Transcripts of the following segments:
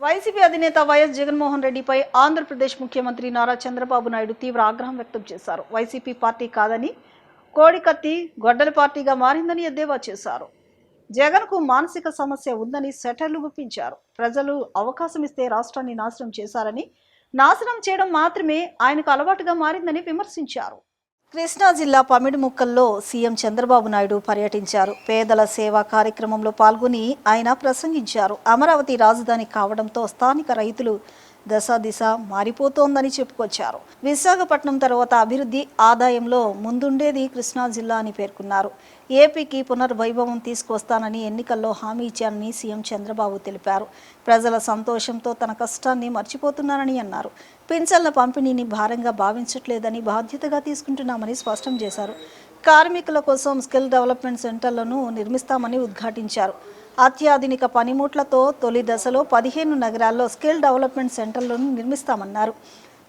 YCP అధినేత YS Jaganmohan రెడ్డిపై ఆంధ్రప్రదేశ్ ముఖ్యమంత్రి నారా చంద్రబాబు నాయుడు తీవ్ర ఆగ్రహం వ్యక్తం చేశారు. వైసీపీ పార్టీ కాదని కోడికత్తి గొడ్డలి పార్టీగా మారిందని ఎద్దేవా చేశారు. జగన్కు మానసిక సమస్య ఉందని సెటర్లు గుప్పించారు. ప్రజలు అవకాశం ఇస్తే రాష్ట్రాన్ని నాశనం చేశారని, నాశనం చేయడం మాత్రమే ఆయనకు అలవాటుగా మారిందని విమర్శించారు. కృష్ణా జిల్లా పమిడిముక్కల్లో సీఎం చంద్రబాబు నాయుడు పర్యటించారు. పేదల సేవా కార్యక్రమంలో పాల్గొని ఆయన ప్రసంగించారు. అమరావతి రాజధాని కావడంతో స్థానిక రైతులు దశ మారిపోతోందని చెప్పుకొచ్చారు. విశాఖపట్నం తర్వాత అభివృద్ధి ఆదాయంలో ముందుండేది కృష్ణా జిల్లా అని పేర్కొన్నారు. ఏపీకి పునర్వైభవం తీసుకొస్తానని ఎన్నికల్లో హామీ ఇచ్చానని సీఎం చంద్రబాబు తెలిపారు. ప్రజల సంతోషంతో తన కష్టాన్ని మర్చిపోతున్నారని అన్నారు. పింఛన్ల పంపిణీని భారంగా భావించట్లేదని, బాధ్యతగా తీసుకుంటున్నామని స్పష్టం చేశారు. కార్మికుల కోసం స్కిల్ డెవలప్మెంట్ సెంటర్లను నిర్మిస్తామని ఉద్ఘాటించారు. అత్యాధునిక పనిముట్లతో తొలి దశలో 15 నగరాల్లో స్కిల్ డెవలప్మెంట్ సెంటర్లను నిర్మిస్తామన్నారు.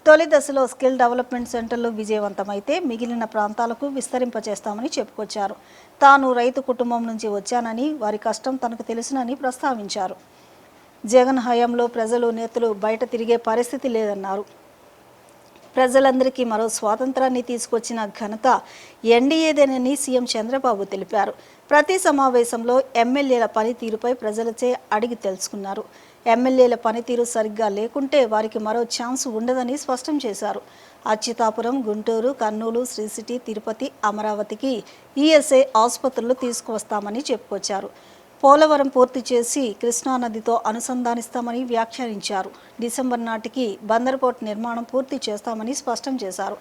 తొలి దశలో స్కిల్ డెవలప్మెంట్ సెంటర్లు విజయవంతమైతే మిగిలిన ప్రాంతాలకు విస్తరింపచేస్తామని చెప్పుకొచ్చారు. తాను రైతు కుటుంబం నుంచి వచ్చానని, వారి కష్టం తనకు తెలుసునని ప్రస్తావించారు. జగన్ హయాంలో ప్రజలు, నేతలు బయట తిరిగే పరిస్థితి లేదన్నారు. ప్రజలందరికీ మరో స్వాతంత్రాన్ని తీసుకొచ్చిన ఘనత ఎన్డీఏదేనని సీఎం చంద్రబాబు తెలిపారు. ప్రతి సమావేశంలో ఎమ్మెల్యేల పనితీరుపై ప్రజలచే అడిగి తెలుసుకున్నారు. ఎమ్మెల్యేల పనితీరు సరిగ్గా లేకుంటే వారికి మరో ఛాన్స్ ఉండదని స్పష్టం చేశారు. అచ్యుతాపురం, గుంటూరు, కర్నూలు, శ్రీ సిటీ, తిరుపతి, అమరావతికి ఈఎస్ఐ ఆసుపత్రులు తీసుకువస్తామని చెప్పుకొచ్చారు. పోలవరం పూర్తి చేసి కృష్ణానదితో అనుసంధానిస్తామని వ్యాఖ్యానించారు. డిసెంబర్ నాటికి బందర్పోర్ట్ నిర్మాణం పూర్తి చేస్తామని స్పష్టం చేశారు.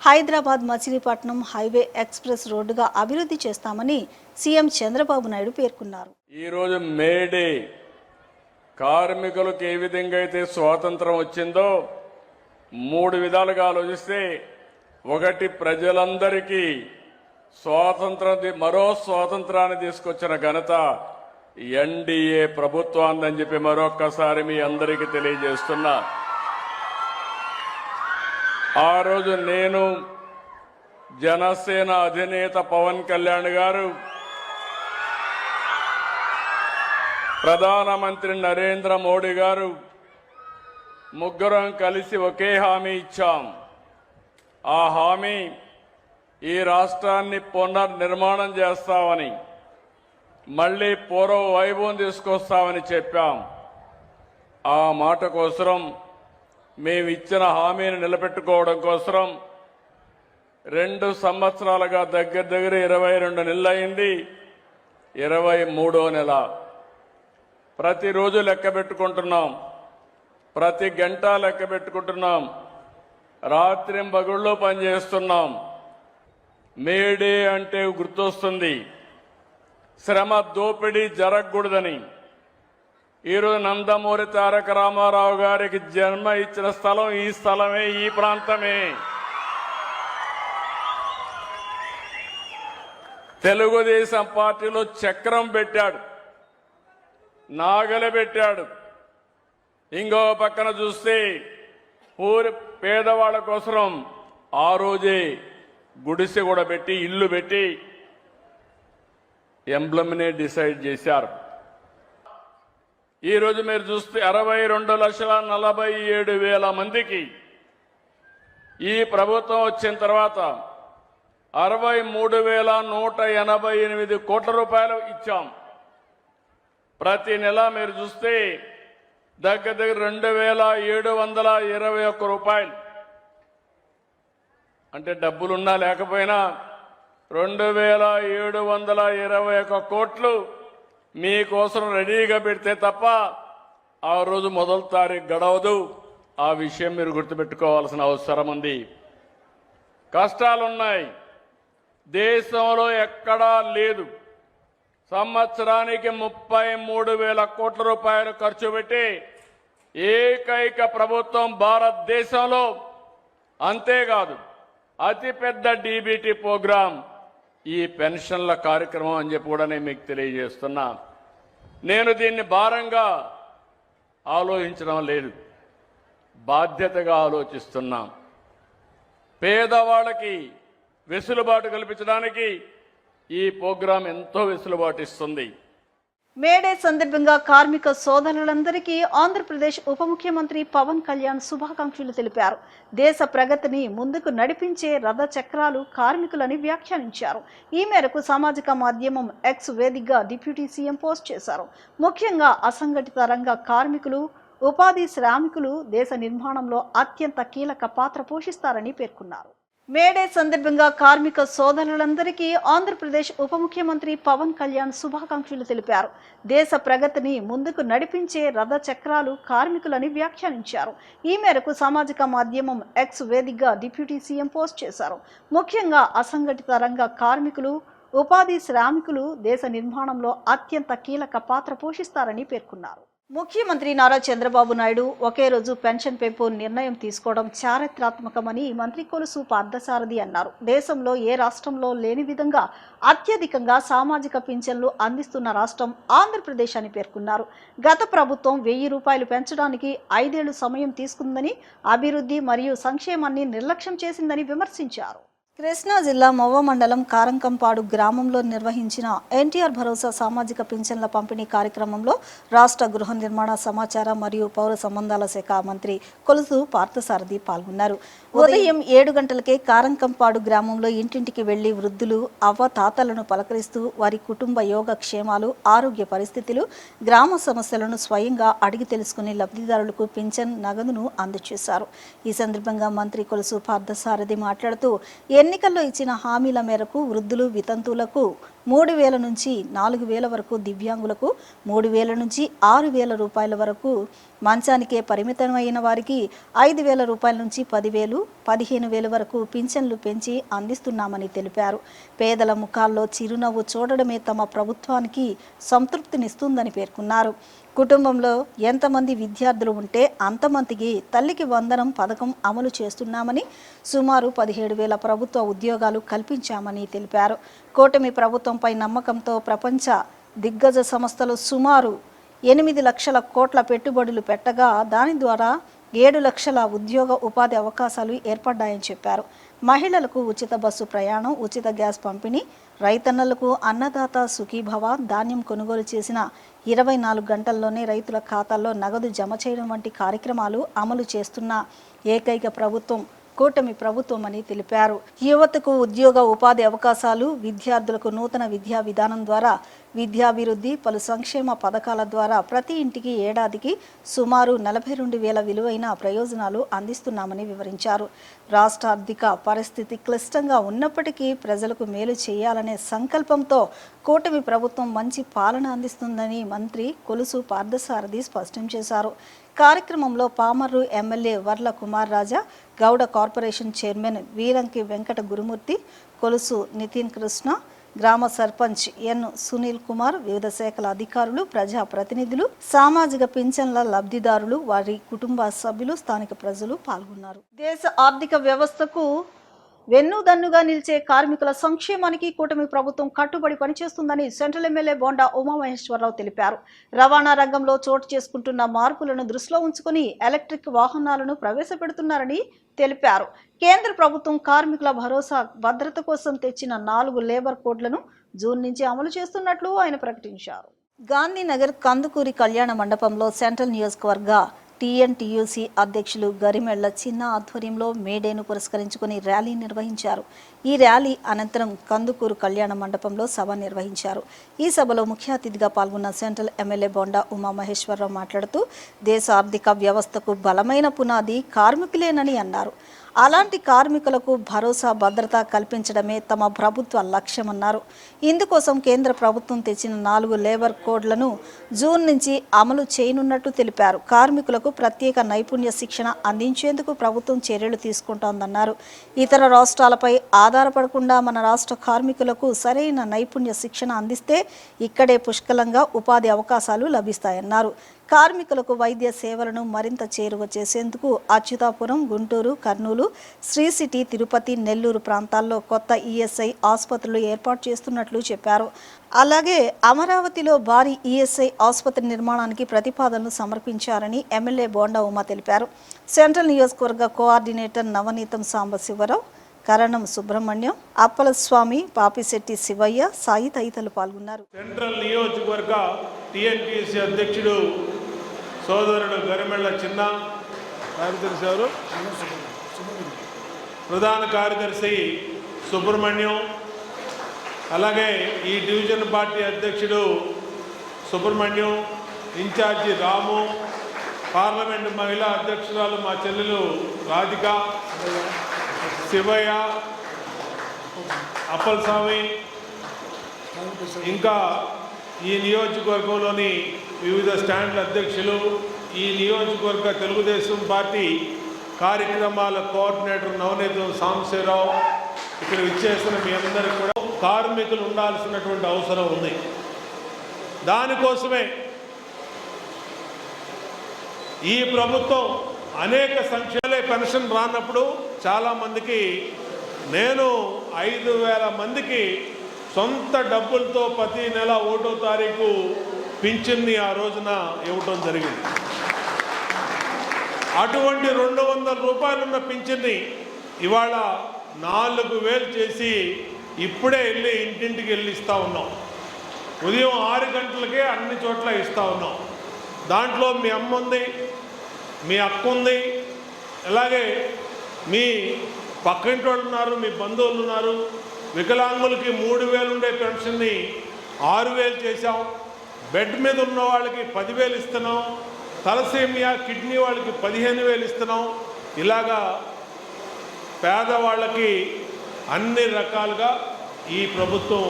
హైదరాబాద్ మచిలీపట్నం హైవే ఎక్స్ప్రెస్ రోడ్డుగా అభివృద్ధి చేస్తామని సీఎం చంద్రబాబు నాయుడు పేర్కొన్నారు. ఈరోజు మేడే కార్మికులకు ఏ విధంగా అయితే స్వాతంత్రం వచ్చిందో 3 విధాలుగా ఆలోచిస్తే, ఒకటి ప్రజలందరికీ మరో స్వాతంత్రాన్ని తీసుకొచ్చిన ఘనత ఎన్డీఏ ప్రభుత్వాన్ని చెప్పి మరొక్కసారి మీ అందరికీ తెలియజేస్తున్నా. ఆ రోజు నేను, జనసేన అధినేత పవన్ కళ్యాణ్ గారు, ప్రధానమంత్రి నరేంద్ర మోడీ గారు ముగ్గురం కలిసి ఒకే హామీ ఇచ్చాం. ఆ హామీ ఈ రాష్ట్రాన్ని పునర్నిర్మాణం చేస్తామని, మళ్లీ పూర్వ వైభవం తీసుకొస్తామని చెప్పాం. ఆ మాట కోసం, మేము ఇచ్చిన హామీని నిలబెట్టుకోవడం కోసం 2 సంవత్సరాలుగా దగ్గర 22 నెలలు అయింది. 23వ నెల ప్రతిరోజు లెక్క పెట్టుకుంటున్నాం, ప్రతి గంట లెక్క పెట్టుకుంటున్నాం, రాత్రింబగళ్ళు పనిచేస్తున్నాం. మేడే అంటే గుర్తొస్తుంది, శ్రమ దోపిడీ జరగకూడదని. ఈరోజు నందమూరి తారక రామారావు గారికి జన్మ ఇచ్చిన స్థలం ఈ స్థలమే, ఈ ప్రాంతమే. తెలుగుదేశం పార్టీలో చక్రం పెట్టాడు, నాగలి పెట్టాడు. ఇంకో పక్కన చూస్తే ఊరి పేదవాళ్ళ కోసం ఆ రోజే గుడిసె కూడా పెట్టి, ఇల్లు పెట్టి ఎంబ్లమ్నే డిసైడ్ చేశారు. ఈరోజు మీరు చూస్తే 62,47,000 మందికి ఈ ప్రభుత్వం వచ్చిన తర్వాత 63,188 కోట్ల రూపాయలు ఇచ్చాం. ప్రతి నెల మీరు చూస్తే దగ్గర 2,721 రూపాయలు. అంటే డబ్బులున్నా లేకపోయినా 2,721 కోట్లు మీకోసం రెడీగా పెడితే తప్ప ఆ రోజు మొదటి తారీఖు గడవదు. ఆ విషయం మీరు గుర్తుపెట్టుకోవాల్సిన అవసరం ఉంది. కష్టాలున్నాయి, దేశంలో ఎక్కడా లేదు. సంవత్సరానికి 33,000 కోట్ల రూపాయలు ఖర్చు పెట్టి ఏకైక ప్రభుత్వం భారతదేశంలో. అంతేకాదు, అతిపెద్ద డీబీటీ ప్రోగ్రాం ఈ పెన్షన్ల కార్యక్రమం అని చెప్పి కూడా నేను మీకు తెలియజేస్తున్నా. నేను దీన్ని భారంగా ఆలోచించడం లేదు, బాధ్యతగా ఆలోచిస్తున్నా. పేదవాళ్ళకి వెసులుబాటు కల్పించడానికి ఈ ప్రోగ్రాం ఎంతో వెసులుబాటు ఇస్తుంది. మేడే సందర్భంగా కార్మిక సోదరులందరికీ ఆంధ్రప్రదేశ్ ఉప ముఖ్యమంత్రి పవన్ కళ్యాణ్ శుభాకాంక్షలు తెలిపారు. దేశ ప్రగతిని ముందుకు నడిపించే రథ చక్రాలు కార్మికులని వ్యాఖ్యానించారు. ఈ మేరకు సామాజిక మాధ్యమం ఎక్స్ వేదికగా డిప్యూటీ సీఎం పోస్ట్ చేశారు. ముఖ్యంగా అసంఘటిత రంగ కార్మికులు, ఉపాధి శ్రామికులు దేశ నిర్మాణంలో అత్యంత కీలక పాత్ర పోషిస్తారని పేర్కొన్నారు. మేడే సందర్భంగా కార్మిక సోదరులందరికీ ఆంధ్రప్రదేశ్ ఉప ముఖ్యమంత్రి పవన్ కళ్యాణ్ శుభాకాంక్షలు తెలిపారు. దేశ ప్రగతిని ముందుకు నడిపించే రథ చక్రాలు కార్మికులని వ్యాఖ్యానించారు. ఈ మేరకు సామాజిక మాధ్యమం ఎక్స్ వేదికగా డిప్యూటీ సీఎం పోస్ట్ చేశారు. ముఖ్యంగా అసంఘటిత రంగ కార్మికులు, ఉపాధి శ్రామికులు దేశ నిర్మాణంలో అత్యంత కీలక పాత్ర పోషిస్తారని పేర్కొన్నారు. ముఖ్యమంత్రి నారా చంద్రబాబు నాయుడు ఒకే రోజు పెన్షన్ పెంపు నిర్ణయం తీసుకోవడం చారిత్రాత్మకమని మంత్రి కొలుసు పార్థసారథి అన్నారు. దేశంలో ఏ రాష్ట్రంలో లేని విధంగా అత్యధికంగా సామాజిక పింఛన్లు అందిస్తున్న రాష్ట్రం ఆంధ్రప్రదేశ్ అని పేర్కొన్నారు. గత ప్రభుత్వం 1000 రూపాయలు పెంచడానికి 5 ఏళ్లు సమయం తీసుకుందని, అభివృద్ధి మరియు సంక్షేమాన్ని నిర్లక్ష్యం చేసిందని విమర్శించారు. కృష్ణా జిల్లా మొవ్వ మండలం కారంకంపాడు గ్రామంలో నిర్వహించిన ఎన్టీఆర్ భరోసా సామాజిక పింఛన్ల పంపిణీ కార్యక్రమంలో రాష్ట్ర గృహ నిర్మాణ, సమాచార మరియు పౌర సంబంధాల శాఖ మంత్రి కొలుసు పార్థసారథి పాల్గొన్నారు. ఉదయం 7 గంటలకే కారంకంపాడు గ్రామంలో ఇంటింటికి వెళ్లి వృద్ధులు, అవ్వ తాతలను పలకరిస్తూ వారి కుటుంబ యోగ క్షేమాలు, ఆరోగ్య పరిస్థితులు, గ్రామ సమస్యలను స్వయంగా అడిగి తెలుసుకుని లబ్ధిదారులకు పింఛన్ నగదును అందజేశారు. ఈ సందర్భంగా మంత్రి కొలుసు పార్థసారథి మాట్లాడుతూ ఎన్నికల్లో ఇచ్చిన హామీల మేరకు వృద్ధులు, వితంతువులకు 3000 నుంచి 4000 వరకు, దివ్యాంగులకు 3000 నుంచి 6000 రూపాయల వరకు, మంచానికే పరిమితమైన వారికి 5000 రూపాయల నుంచి 10,000, 15,000 వరకు పింఛన్లు పెంచి అందిస్తున్నామని తెలిపారు. పేదల ముఖాల్లో చిరునవ్వు చూడడమే తమ ప్రభుత్వానికి సంతృప్తినిస్తుందని పేర్కొన్నారు. కుటుంబంలో ఎంతమంది విద్యార్థులు ఉంటే అంతమందికి తల్లికి వందనం పథకం అమలు చేస్తున్నామని, సుమారు 17,000 ప్రభుత్వ ఉద్యోగాలు కల్పించామని తెలిపారు. కూటమి ప్రభుత్వంపై నమ్మకంతో ప్రపంచ దిగ్గజ సంస్థలు సుమారు 8 లక్షల కోట్ల పెట్టుబడులు పెట్టగా దాని ద్వారా 7 లక్షల ఉద్యోగ ఉపాధి అవకాశాలు ఏర్పడ్డాయని చెప్పారు. మహిళలకు ఉచిత బస్సు ప్రయాణం, ఉచిత గ్యాస్ పంపిణీ, రైతన్నలకు అన్నదాత సుఖీభవ, ధాన్యం కొనుగోలు చేసిన 24 గంటల్లోనే రైతుల ఖాతాల్లో నగదు జమ చేయడం వంటి కార్యక్రమాలు అమలు చేస్తున్న ఏకైక ప్రభుత్వం కూటమి ప్రభుత్వం అని తెలిపారు. యువతకు ఉద్యోగ ఉపాధి అవకాశాలు, విద్యార్థులకు నూతన విద్యా విధానం ద్వారా విద్యాభివృద్ధి, పలు సంక్షేమ పథకాల ద్వారా ప్రతి ఇంటికి ఏడాదికి సుమారు 42,000 విలువైన ప్రయోజనాలు అందిస్తున్నామని వివరించారు. రాష్ట్ర ఆర్థిక పరిస్థితి క్లిష్టంగా ఉన్నప్పటికీ ప్రజలకు మేలు చేయాలనే సంకల్పంతో కూటమి ప్రభుత్వం మంచి పాలన అందిస్తుందని మంత్రి కొలుసు పార్థసారథి స్పష్టం చేశారు. కార్యక్రమంలో పామర్రు ఎమ్మెల్యే వర్ల కుమార్ రాజా, గౌడ కార్పొరేషన్ చైర్మన్ వీరంకి వెంకట గురుమూర్తి, కొలుసు నితిన్ కృష్ణ, గ్రామ సర్పంచ్ ఎన్ సునీల్ కుమార్, వివిధ శాఖల అధికారులు, ప్రజా ప్రతినిధులు, సామాజిక పింఛన్ల లబ్ధిదారులు, వారి కుటుంబ సభ్యులు, స్థానిక ప్రజలు పాల్గొన్నారు. దేశ ఆర్థిక వ్యవస్థకు వెన్నుదన్నుగా నిలిచే కార్మికుల సంక్షేమానికి కూటమి ప్రభుత్వం కట్టుబడి పనిచేస్తుందని సెంట్రల్ ఎమ్మెల్యే బోండా ఉమామహేశ్వరరావు తెలిపారు. రవాణా రంగంలో చోటు చేసుకుంటున్న మార్పులను దృష్టిలో ఉంచుకుని ఎలక్ట్రిక్ వాహనాలను ప్రవేశపెడుతున్నారని తెలిపారు. కేంద్ర ప్రభుత్వం కార్మికుల భరోసా భద్రత కోసం తెచ్చిన 4 లేబర్ కోడ్లను జూన్ నుంచి అమలు చేస్తున్నట్లు ఆయన ప్రకటించారు. గాంధీనగర్ కందుకూరి కళ్యాణ మండపంలో సెంట్రల్ నియోజకవర్గ టీఎన్టీయూసీ అధ్యక్షులు గరిమెళ్ల చిన్న ఆధ్వర్యంలో మేడేను పురస్కరించుకుని ర్యాలీ నిర్వహించారు. ఈ ర్యాలీ అనంతరం కందుకూరు కళ్యాణ మండపంలో సభ నిర్వహించారు. ఈ సభలో ముఖ్య అతిథిగా పాల్గొన్న సెంట్రల్ ఎమ్మెల్యే బోండా ఉమామహేశ్వరరావు మాట్లాడుతూ దేశ ఆర్థిక వ్యవస్థకు బలమైన పునాది కార్మికులేనని అన్నారు. అలాంటి కార్మికులకు భరోసా, భద్రత కల్పించడమే తమ ప్రభుత్వ లక్ష్యమన్నారు. ఇందుకోసం కేంద్ర ప్రభుత్వం తెచ్చిన 4 లేబర్ కోడ్లను జూన్ నుంచి అమలు చేయనున్నట్టు తెలిపారు. కార్మికులకు ప్రత్యేక నైపుణ్య శిక్షణ అందించేందుకు ప్రభుత్వం చర్యలు తీసుకుంటోందన్నారు. ఇతర రాష్ట్రాలపై ఆధారపడకుండా మన రాష్ట్ర కార్మికులకు సరైన నైపుణ్య శిక్షణ అందిస్తే ఇక్కడే పుష్కలంగా ఉపాధి అవకాశాలు లభిస్తాయన్నారు. కార్మికులకు వైద్య సేవలను మరింత చేరువ చేసేందుకు అచ్యుతాపురం, గుంటూరు, కర్నూలు, శ్రీ సిటీ, తిరుపతి, నెల్లూరు ప్రాంతాల్లో కొత్త ఈఎస్ఐ ఆసుపత్రులు ఏర్పాటు చేస్తున్నట్లు చెప్పారు. అలాగే అమరావతిలో భారీ ఈఎస్ఐ ఆసుపత్రి నిర్మాణానికి ప్రతిపాదనలు సమర్పించారని ఎమ్మెల్యే బోండా ఉమా తెలిపారు. సెంట్రల్ నియోజకవర్గ కోఆర్డినేటర్ నవనీతం సాంబశివరావు, కరణం సుబ్రహ్మణ్యం, అప్పలస్వామి, పాపిశెట్టి శివయ్య, సాయి తదితరులు పాల్గొన్నారు. సెంట్రల్ నియోజకవర్గ టిఎన్టీసీ అధ్యక్షుడు సోదరుడు గరిమెళ్ల చిన్న, కార్యదర్శి ఎవరు, ప్రధాన కార్యదర్శి సుబ్రహ్మణ్యం, అలాగే ఈ డివిజన్ పార్టీ అధ్యక్షుడు సుబ్రహ్మణ్యం, ఇన్ఛార్జి రాము, పార్లమెంటు మహిళా అధ్యక్షురాలు మా చెల్లెలు రాధిక, శివయ్య, అప్పలస్వామి, ఇంకా ఈ నియోజకవర్గంలోని వివిధ స్టాండ్ల అధ్యక్షులు, ఈ నియోజకవర్గ తెలుగుదేశం పార్టీ కార్యక్రమాల కోఆర్డినేటర్ నవనీతం సాంబశివరావు, ఇక్కడ విచ్చేసిన మీ అందరికీ కూడా కార్మికులు ఉండాల్సినటువంటి అవసరం ఉంది. దానికోసమే ఈ ప్రభుత్వం అనేక సంక్షేమ పెన్షన్ రానప్పుడు చాలామందికి నేను 5,000 మందికి సొంత డబ్బులతో ప్రతి నెల 1వ తారీఖు పింఛన్ని ఆ రోజున ఇవ్వటం జరిగింది. అటువంటి 200 రూపాయలు ఉన్న పింఛన్ని ఇవాళ 4,000 చేసి ఇప్పుడే వెళ్ళి ఇంటింటికి వెళ్ళి ఇస్తూ ఉన్నాం. ఉదయం 6 గంటలకే అన్ని చోట్ల ఇస్తూ ఉన్నాం. దాంట్లో మీ అమ్మ ఉంది, మీ అక్క ఉంది, అలాగే మీ పక్కింటి వాళ్ళు ఉన్నారు, మీ బంధువులు ఉన్నారు. వికలాంగులకి 3,000 ఉండే పెన్షన్ని 6,000 చేశాం. బెడ్ మీద ఉన్న వాళ్ళకి 10,000 ఇస్తున్నాం. తలసేమియా కిడ్నీ వాళ్ళకి 15,000 ఇస్తున్నాం. ఇలాగా పేదవాళ్ళకి అన్ని రకాలుగా ఈ ప్రభుత్వం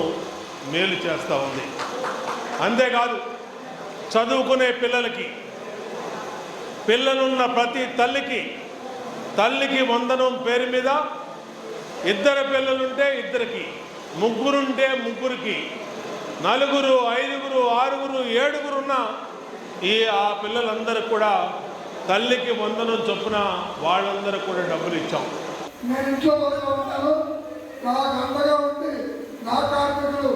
మేలు చేస్తూ ఉంది. అంతేకాదు చదువుకునే పిల్లలున్న ప్రతి తల్లికి వందనం పేరు మీద 2 పిల్లలుంటే 2కి, 3 ఉంటే 3కి, 4, 5, 6, 7 ఉన్న ఆ పిల్లలందరికీ కూడా తల్లికి వందనం చొప్పున వాళ్ళందరూ కూడా డబ్బులు ఇచ్చాం. నేను ఇంట్లో ఉంటాను, నాకు అండగా ఉండి నా కార్మికులు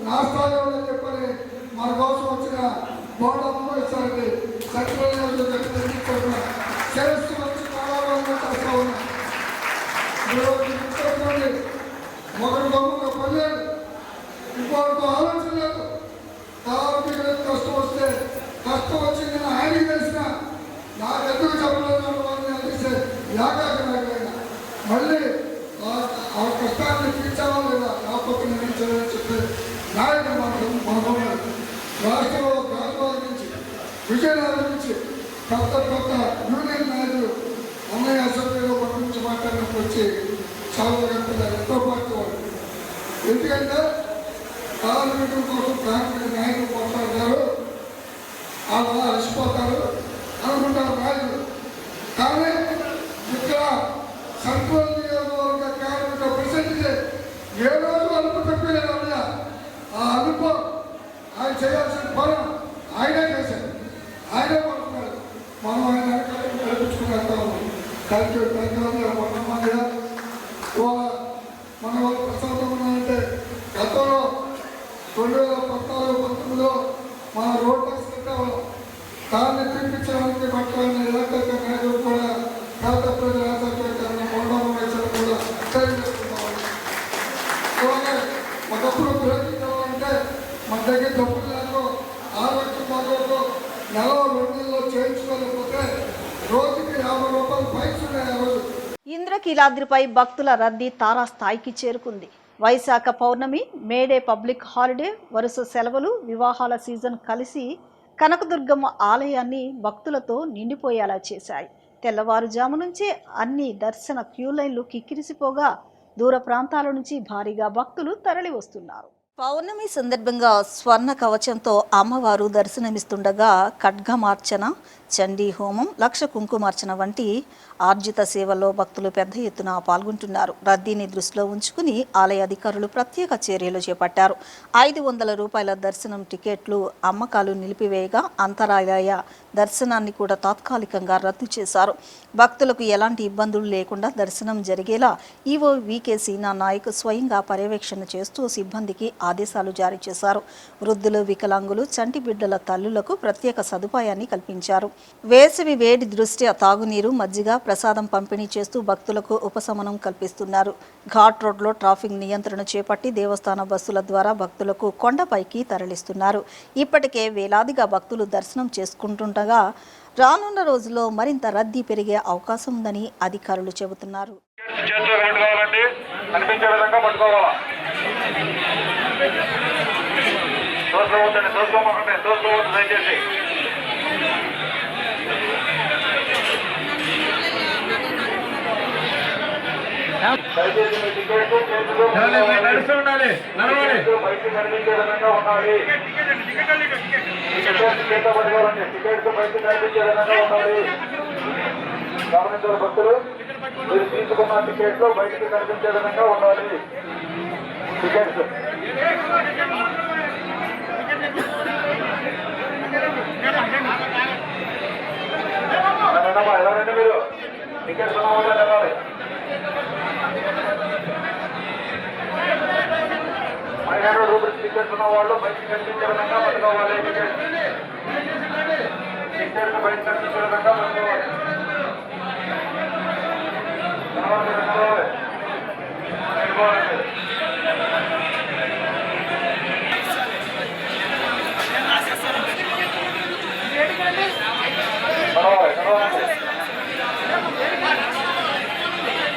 నా స్థాయిలో ఉందని చెప్పని మన కోసం వచ్చిన బోర్డు ఇచ్చారండి. సెంట్రల్ శిరస్సు వచ్చి కావాలని చేస్తూ ఉన్నా. ఒకరి బొమ్మగా పనిలేదు, ఇంకొకరికి ఆలోచన లేదు. కార్మికులకు కష్టం వస్తే కష్టం వచ్చింది ఆయనకి తెలిసిన నాకు ఎందుకు చెప్పలేదు అని అందిస్తే యాగాకైనా మళ్ళీ ఆ కష్టాన్ని తీర్చావా లేదా కాకపోతే నిర్మించాలని చెప్పి నాయకుడు మన రాష్ట్రంలో గాంధీ నుంచి విజయనగరం నుంచి కొత్త యూనియన్ నాయకులు అన్నయ్య అసెంబ్లీలో మన నుంచి మాట్లాడినప్పుడు వచ్చి చాలా గంటలు ఎంతో పార్టీ వాళ్ళు. ఎందుకంటే కార్మికుల కోసం కార్మిక నాయకులు పోతారు, వాళ్ళు అలసిపోతారు అనుకుంటారు నాయకులు. కానీ ఇక్కడ సెంట్రల్ నియోజకవర్గ కార్మిక ప్రెసిడెంట్ ఏ రోజు అలుపు తప్పలేదు. ఆ అలుపు ఆయన చేయాల్సిన పని ఆయనే చేశారు, ఆయనే పడుతున్నారు. మనం ఆయన కల్పించుకుని వెళ్తా ఉన్నాం. మన వాళ్ళు ప్రశాంతంగా ఉన్నారంటే గతంలో 2014-19లో మన రోడ్ టాక్స్ కట్టాము. దాన్ని తీర్పించడానికి పట్టాలని ఎలాంటి నాయకులు కూడా పేద ప్రజల ఆసక్తికరణ మండలం వేసారు కూడా తెలియజేస్తున్నాం. అలాగే ఒకప్పుడు ప్రయత్నించాలంటే మన దగ్గర డబ్బులు లేకో 6 లక్షల బాగా నెల 2 నెలల్లో చేయించుకోలేకపోతే రోజుకి 50 రూపాయలు ఫైన్స్ ఉన్నాయి. ఆ రోజు ఇంద్రకీలాద్రిపై భక్తుల రద్దీ తారాస్థాయికి చేరుకుంది. వైశాఖ పౌర్ణమి, మేడే పబ్లిక్ హాలిడే, వరుస సెలవులు, వివాహాల సీజన్ కలిసి కనకదుర్గమ్మ ఆలయాన్ని భక్తులతో నిండిపోయేలా చేశాయి. తెల్లవారుజాము నుంచే అన్ని దర్శన క్యూ లైన్లు కిక్కిరిసిపోగా దూర ప్రాంతాల నుంచి భారీగా భక్తులు తరలి వస్తున్నారు. పౌర్ణమి సందర్భంగా స్వర్ణ కవచంతో అమ్మవారు దర్శనమిస్తుండగా ఖడ్గమార్చన, చండీ హోమం, లక్ష కుంకుమార్చన వంటి ఆర్జిత సేవల్లో భక్తులు పెద్ద ఎత్తున పాల్గొంటున్నారు. రద్దీని దృష్టిలో ఉంచుకుని ఆలయ అధికారులు ప్రత్యేక చర్యలు చేపట్టారు. 500 రూపాయల దర్శనం టికెట్లు అమ్మకాలు నిలిపివేయగా అంతరాలయ దర్శనాన్ని కూడా తాత్కాలికంగా రద్దు చేశారు. భక్తులకు ఎలాంటి ఇబ్బందులు లేకుండా దర్శనం జరిగేలా ఈవో వికే సీనా నాయక్ స్వయంగా పర్యవేక్షణ చేస్తూ సిబ్బందికి ఆదేశాలు జారీ చేశారు. వృద్ధులు, వికలాంగులు, చంటి బిడ్డల తల్లులకు ప్రత్యేక సదుపాయాన్ని కల్పించారు. వేసవి వేడి దృష్ట్యా తాగునీరు, మజ్జిగ, ప్రసాదం పంపిణీ చేస్తూ భక్తులకు ఉపశమనం కల్పిస్తున్నారు. ఘాట్ రోడ్లో ట్రాఫిక్ నియంత్రణ చేపట్టి దేవస్థాన బస్సుల ద్వారా భక్తులకు కొండపైకి తరలిస్తున్నారు. ఇప్పటికే వేలాదిగా భక్తులు దర్శనం చేసుకుంటుండగా రానున్న రోజుల్లో మరింత రద్దీ పెరిగే అవకాశం ఉందని అధికారులు చెబుతున్నారు. గమనించాలి భక్తులు, మీరు తీసుకున్న టికెట్లు బయటికి కనిపించే విధంగా ఉండాలి. టికెట్స్ ఎవరండి మీరు టికెట్స్ ఉన్న వాళ్ళు వెళ్ళాలి. 1500 రూపాయలు టికెట్స్ ఉన్న వాళ్ళు బయటికి కనిపించే విధంగా పట్టుకోవాలి. టికెట్స్ బయట కనిపించే విధంగా పట్టుకోవాలి.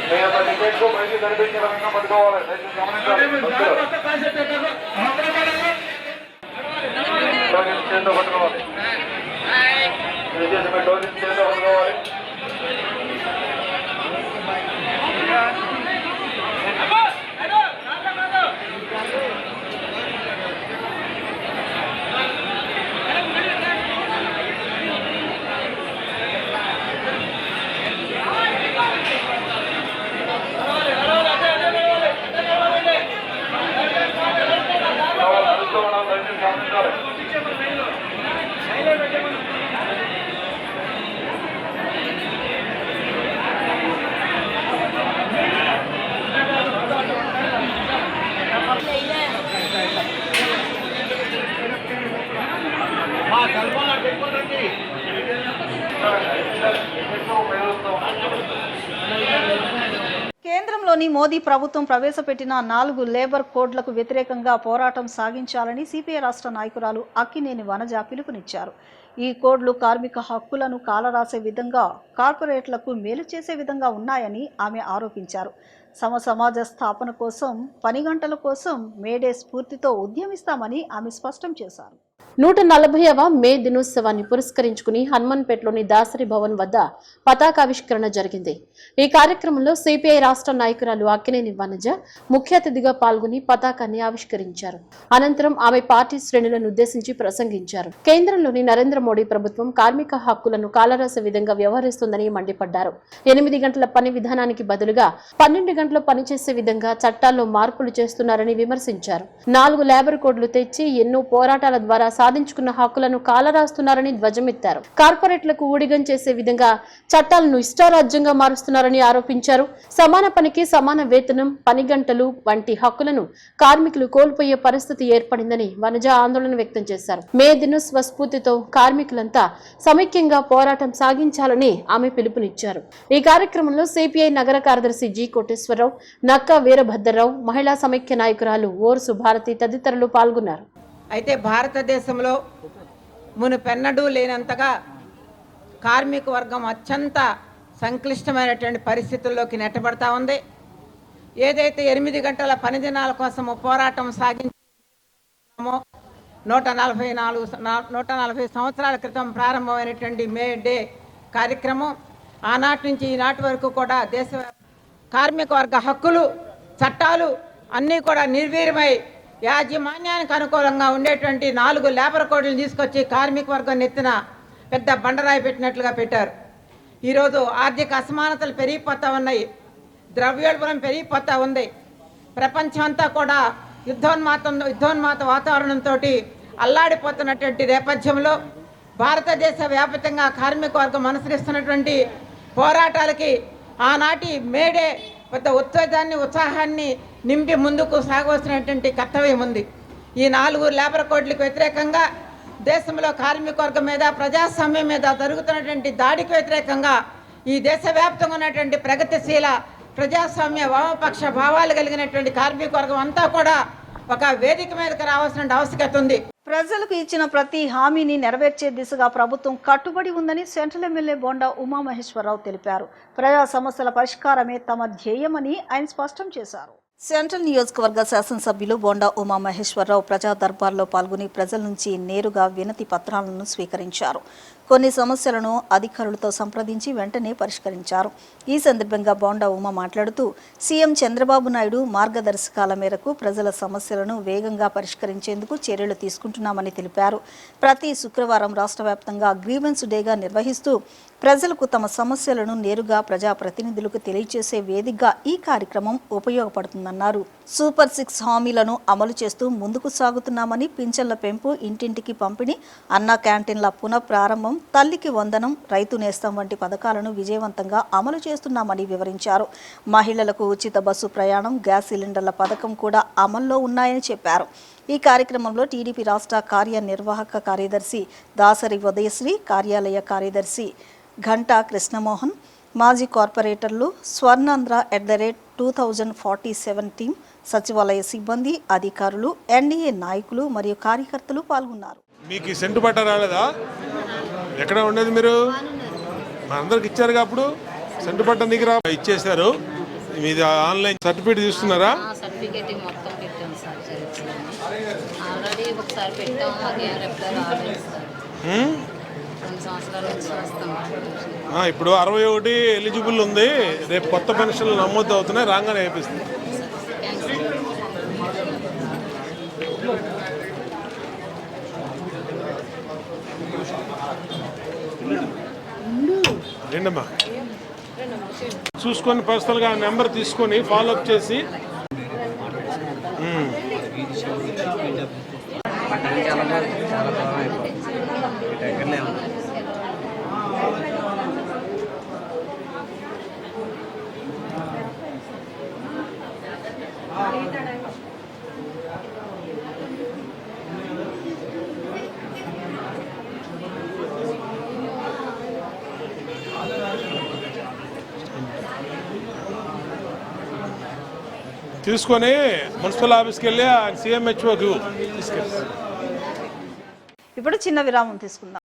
మీ యొక్క టికెట్స్ బయటికి కనిపించే విధంగా పట్టుకోవాలి. చేతితో పట్టుకోవాలి. దయచేసి మీ డోరీస్ చేతితో పట్టుకోవాలి. కేంద్రంలోని మోదీ ప్రభుత్వం ప్రవేశపెట్టిన 4 లేబర్ కోడ్లకు వ్యతిరేకంగా పోరాటం సాగించాలని సిపిఐ రాష్ట్ర నాయకురాలు అక్కినేని వనజ పిలుపునిచ్చారు. ఈ కోడ్లు కార్మిక హక్కులను కాలరాసే విధంగా, కార్పొరేట్లకు మేలు చేసే విధంగా ఉన్నాయని ఆమె ఆరోపించారు. సమాజ స్థాపన కోసం, పని గంటల కోసం మేడే స్ఫూర్తితో ఉద్యమిస్తామని ఆమె స్పష్టం చేశారు. 140వ మే దినోత్సవాన్ని పురస్కరించుకుని హనుమాన్పేటలోని దాసరి భవన్ వద్ద పతాకావిష్కరణ జరిగింది. ఈ కార్యక్రమంలో సిపిఐ రాష్ట్ర నాయకురాలు అక్కినేని వనజ ముఖ్య అతిథిగా పాల్గొని పతాకాన్ని ఆవిష్కరించారు. అనంతరం ఆమె పార్టీ శ్రేణులను ఉద్దేశించి ప్రసంగించారు. కేంద్రంలోని నరేంద్ర మోడీ ప్రభుత్వం కార్మిక హక్కులను కాలరాసే విధంగా వ్యవహరిస్తుందని మండిపడ్డారు. 8 గంటల పని విధానానికి బదులుగా 12 గంటలు పనిచేసే విధంగా చట్టాల్లో మార్పులు చేస్తున్నారని విమర్శించారు. 4 లేబర్ కోడ్లు తెచ్చి ఎన్నో పోరాటాల ద్వారా సాధించుకున్న హక్కులను కాలరాస్తున్నారని ధ్వజమెత్తారు. కార్పొరేట్లకు ఊడిగం చేసే విధంగా చట్టాలను ఇష్టారాజ్యంగా మారుస్తున్నారని ఆరోపించారు. సమాన పనికి సమాన వేతనం, పని గంటలు వంటి హక్కులను కార్మికులు కోల్పోయే పరిస్థితి ఏర్పడిందని వనజ ఆందోళన వ్యక్తం చేశారు. మే దినోత్సవ స్ఫూర్తితో కార్మికులంతా సమైక్యంగా పోరాటం సాగించాలని ఆమె పిలుపునిచ్చారు. ఈ కార్యక్రమంలో సిపిఐ నగర కార్యదర్శి జి కోటేశ్వరరావు, నక్క వీరభద్రరావు, మహిళా సమైక్య నాయకురాలు ఓర్సు భారతి తదితరులు పాల్గొన్నారు. అయితే భారతదేశంలో మునుపెన్నడూ లేనంతగా కార్మిక వర్గం అత్యంత సంక్లిష్టమైనటువంటి పరిస్థితుల్లోకి నెట్టబడతా ఉంది. ఏదైతే 8 గంటల పని దినాల కోసము పోరాటం సాగించామో 140 సంవత్సరాల క్రితం ప్రారంభమైనటువంటి మే డే కార్యక్రమం ఆనాటి నుంచి ఈనాటి వరకు కూడా దేశ కార్మిక వర్గ హక్కులు, చట్టాలు అన్నీ కూడా నిర్వీర్యమై యాజమాన్యానికి అనుకూలంగా ఉండేటువంటి 4 లేబర్ కోడ్లను తీసుకొచ్చి కార్మిక వర్గం నెత్తిన పెద్ద బండరాయి పెట్టినట్లుగా పెట్టారు. ఈరోజు ఆర్థిక అసమానతలు పెరిగిపోతూ ఉన్నాయి, ద్రవ్యోల్బణం పెరిగిపోతూ ఉంది. ప్రపంచం అంతా కూడా యుద్ధోన్మాత వాతావరణంతో అల్లాడిపోతున్నటువంటి నేపథ్యంలో భారతదేశ వ్యాప్తంగా కార్మిక వర్గం అనుసరిస్తున్నటువంటి పోరాటాలకి ఆనాటి మేడే పెద్ద ఉత్తేజాన్ని, ఉత్సాహాన్ని నింపి ముందుకు సాగవలసినటువంటి కర్తవ్యం ఉంది. ఈ 4 లేబర్ కోడ్లకు వ్యతిరేకంగా దేశంలో కార్మిక వర్గం మీద, ప్రజాస్వామ్యం మీద జరుగుతున్నటువంటి దాడికి వ్యతిరేకంగా ఈ దేశవ్యాప్తంగా ఉన్నటువంటి ప్రగతిశీల ప్రజాస్వామ్య వామపక్ష భావాలు కలిగినటువంటి కార్మిక వర్గం అంతా కూడా ఒక వేదిక మీదకి రావాల్సిన ఆవశ్యకత ఉంది. ప్రజలకు ఇచ్చిన ప్రతి హామీని నెరవేర్చే దిశగా ప్రభుత్వం కట్టుబడి ఉందని సెంట్రల్ ఎమ్మెల్యే బోండా ఉమామహేశ్వరరావు తెలిపారు. ప్రజా సమస్యల పరిష్కారమే తమ ధ్యేయమని ఆయన స్పష్టం చేశారు. సెంట్రల్ నియోజకవర్గ శాసనసభ్యులు బోండా ఉమామహేశ్వరరావు ప్రజా దర్బార్లో పాల్గొని ప్రజల నుంచి నేరుగా వినతి పత్రాలను స్వీకరించారు. కొన్ని సమస్యలను అధికారులతో సంప్రదించి వెంటనే పరిష్కరించారు. ఈ సందర్భంగా బోండా ఉమా మాట్లాడుతూ సీఎం చంద్రబాబు నాయుడు మార్గదర్శకాల మేరకు ప్రజల సమస్యలను వేగంగా పరిష్కరించేందుకు చర్యలు తీసుకుంటున్నామని తెలిపారు. ప్రతి శుక్రవారం రాష్ట్ర వ్యాప్తంగా గ్రీవెన్స్ డేగా నిర్వహిస్తూ ప్రజలకు తమ సమస్యలను నేరుగా ప్రజాప్రతినిధులకు తెలియజేసే వేదికగా ఈ కార్యక్రమం ఉపయోగపడుతుందన్నారు. సూపర్ 6 హామీలను అమలు చేస్తూ ముందుకు సాగుతున్నామని, పింఛన్ల పెంపు, ఇంటింటికి పంపిణీ, అన్న క్యాంటీన్ల పునఃప్రారంభం, తల్లికి వందనం, రైతు నేస్తం వంటి పథకాలను విజయవంతంగా అమలు చేస్తున్నామని వివరించారు. మహిళలకు ఉచిత బస్సు ప్రయాణం, గ్యాస్ సిలిండర్ల పథకం కూడా అమల్లో ఉన్నాయని చెప్పారు. ఈ కార్యక్రమంలో టీడీపీ రాష్ట్ర కార్యనిర్వాహక కార్యదర్శి దాసరి ఉదయశ్రీ, కార్యాలయ కార్యదర్శి ఘంటా కృష్ణమోహన్, మాజీ కార్పొరేటర్లు స్వర్ణాంధ్ర @2047 టీం, సచివాలయ సిబ్బంది, అధికారులు, ఎన్డీఏ నాయకులు మరియు కార్యకర్తలు పాల్గొన్నారు. మీకు ఈ సెంటు పట్ట రాలేదా? ఎక్కడ ఉండేది మీరు? అందరికి ఇచ్చారుగా అప్పుడు సెంటు పట్ట నీకు రా ఇచ్చేశారు. మీది ఆన్లైన్ సర్టిఫికేట్ తీసుకున్నారా? సర్టిఫికేట్ మొత్తం పెట్టాం సార్. ఆల్రెడీ ఒకసారి పెట్టాం, అదే రిప్లై రాలేదు సార్. 2 సంవత్సరాల నుంచి వస్తాం. ఇప్పుడు 61 ఎలిజిబుల్ ఉంది. రేపు కొత్త పెన్షన్లు నమోదు అవుతున్నాయి, రాగానే వేపిస్తుంది. ఏంటమ్మా చూసుకొని పర్సనల్గా నెంబర్ తీసుకొని ఫాలోఅప్ చేసి తీసుకొని మున్సిపల్ ఆఫీస్కి వెళ్ళి CMHOకి తీసుకెళ్ళి ఇప్పుడు చిన్న విరామం తీసుకుందాం.